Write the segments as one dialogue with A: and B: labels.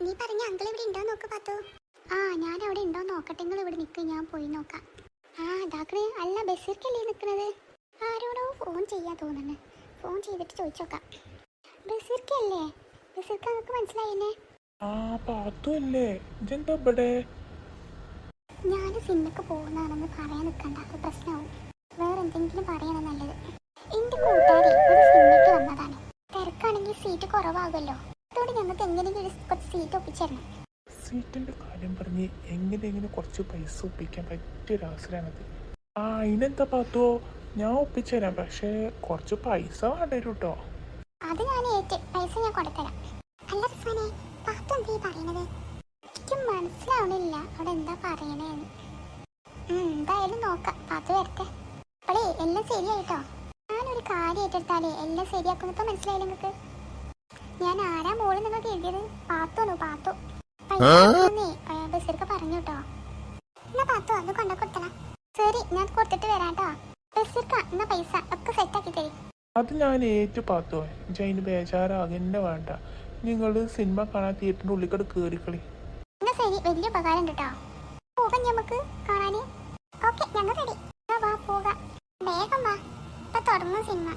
A: നീ പറഞ്ഞ അങ്കിൾ ഇവിടെ ഉണ്ടോ നോക്ക് പാത്തു. ആ ഞാൻ അവിടെ ഉണ്ടോ നോക്കട്ടെ, നിങ്ങൾ ഇവിടെ നിൽക്ക്, ഞാൻ പോയി നോക്കാം. ആ ഇതാക്കണേ, അല്ല ബസ്സിർക്കല്ലേ നിൽക്കണത്? ആരോടോ ഫോൺ ചെയ്യാൻ തോന്നുന്നു. ഫോൺ ചെയ്തിട്ട് ചോദിച്ചോക്കാം. ബസ്സിർക്കല്ലേ? ബസ്സിർക്ക് നിങ്ങൾക്ക് മനസ്സിലായില്ലേ?
B: ആ പാത്തു അല്ലേ? ഇതെന്താ ഇവിടെ?
A: ഞാൻ സിനിമക്ക് പോകുന്നതാണെന്ന് പറയാൻ നിൽക്കണ്ട, അത് പ്രശ്നമാവും. വേറെ എന്തെങ്കിലും പറയണം നല്ലത്. എന്റെ കൂട്ടുകാരി ഒരു സിനിമയ്ക്ക് വന്നതാണ്. തിരക്കാണെങ്കിൽ സീറ്റ് കുറവാകുമല്ലോ, അതോടെ ഞങ്ങൾക്ക് എങ്ങനെയെങ്കിലും കുറച്ച് സീറ്റ് ഒപ്പിച്ചിരണം.
B: സീറ്റിന്റെ കാര്യം പറഞ്ഞ് എങ്ങനെയെങ്കിലും കുറച്ച് പൈസ ഒപ്പിക്കാൻ പറ്റിയൊരു അവസരമാണത്. ആ അതിനെന്താ പാത്തുവോ, ഞാൻ ഒപ്പിച്ചുതരാം, പക്ഷേ കുറച്ച് പൈസ വേണ്ടി വരും കേട്ടോ.
A: അത് ഞാൻ ഏറ്റ്, പൈസ ഞാൻ കൊടുത്തരാം. അല്ല റിസ്വാനെ, പാത്തു എന്താ പറയണത്? എനിക്ക് മനസ്സിലാവണില്ല അവിടെ എന്താ പറയണേന്ന്. എന്തായാലും നോക്കാം, പാത്തു വരട്ടെ. അപ്പോളേ എല്ലാം ശരിയായിട്ടോ. ഞാനൊരു കാര്യം ഏറ്റെടുത്താലേ എല്ലാം ശരിയാക്കുന്നു. ഇപ്പൊ മനസ്സിലായില്ല നിങ്ങൾക്ക്? ഞാൻ ആരാ മോള് നിങ്ങൾക്ക് എഴുതിയത്? പാത്തോണു, പാത്തു. പൈസ ബസ്സിർക്ക് പറഞ്ഞു കേട്ടോ. എന്നാ പാത്തു അത് കൊണ്ട കൊടുത്തല. ശരി, ഞാൻ കൊടുത്തിട്ട് വരാട്ടോ. ബസ്സിർക്ക എന്നാ പൈസ ഒക്കെ സെറ്റാക്കി തരും.
B: അത് ഞാൻ ഏറ്റു പാത്തുവോ, അതിന് ബേജാറാകന്നെ വേണ്ട. നിങ്ങൾ സിനിമ കാണാൻ തിയേറ്ററിൻ്റെ ഉള്ളിക്കട് കയറിക്കളി.
A: എന്നാ ശരി, വലിയ ഉപകാരം കേട്ടോ. പോകാം നമുക്ക് കാണാന്. ഓക്കെ, ഞങ്ങൾ റെഡി. വാ പോകാം, വേഗം വാ, ഇപ്പൊ തുടങ്ങും സിനിമ.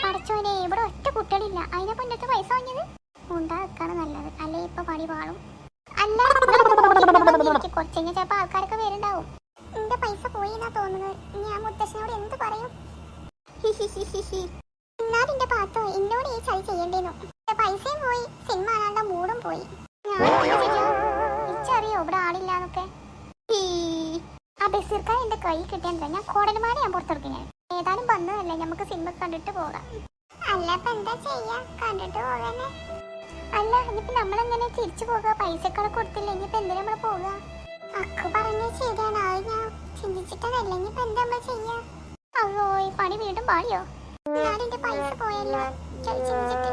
A: പഠിച്ചോനെ, ഇവിടെ ഒറ്റ കുട്ടികളില്ല, അതിനെ പൊന്നത്ത് പൈസ വാങ്ങിയത് ഉണ്ടാക്കാണ് നല്ലത്, അല്ലേ ഇപ്പൊ പണി പാളും. അല്ല കുറച്ച് കഴിഞ്ഞാൽ ചിലപ്പോ ആൾക്കാരൊക്കെ വരുന്നുണ്ടാവും. എന്റെ പൈസ പോയി എന്നാ തോന്നുന്നത്. ഞാൻ മുത്തശ്ശനോട് എന്ത് പറയും? എന്നാലും എന്റെ പാത്തോ എന്നോട് ഈ ചതി ചെയ്യേണ്ടേന്നു. പൈസയും പോയി, സിനിമ കാണാണ്ട മൂടും പോയി. ഞാനറിയോ ഇവിടെ ആളില്ലാന്നൊക്കെ. ആ ബസ്സിർക്കാർ എന്റെ കൈ കിട്ടിയാ ഞാൻ കോടന്മാരെ ഞാൻ പുറത്തെടുക്കും. ഞാൻ ഏതായാലും വന്നതല്ലേ, നമുക്ക് സിനിമ കണ്ടിട്ട് പോകാം. അല്ല ഇപ്പൊ എന്താ ചെയ്യാ, കണ്ടിട്ട് പോകാനെ. അല്ല ഇനിയിപ്പോ നമ്മളെങ്ങനെ തിരിച്ചു പോകുക? പൈസക്കളെ കൊടുത്തില്ല, ഇനിയിപ്പോ എന്തിനാ നമ്മള് പോവുക? അക്കു പറഞ്ഞ ശരിയാണ്, അത് ഞാൻ ചിന്തിച്ചിട്ടതല്ല. ഇനിയിപ്പോ എന്താ നമ്മള് ചെയ്യാ? അയ്യോ, ഈ പണി വീണ്ടും പാടിയോ? എന്നാലും എന്റെ പൈസ പോയല്ലോ ചിന്തിച്ചിട്ട്.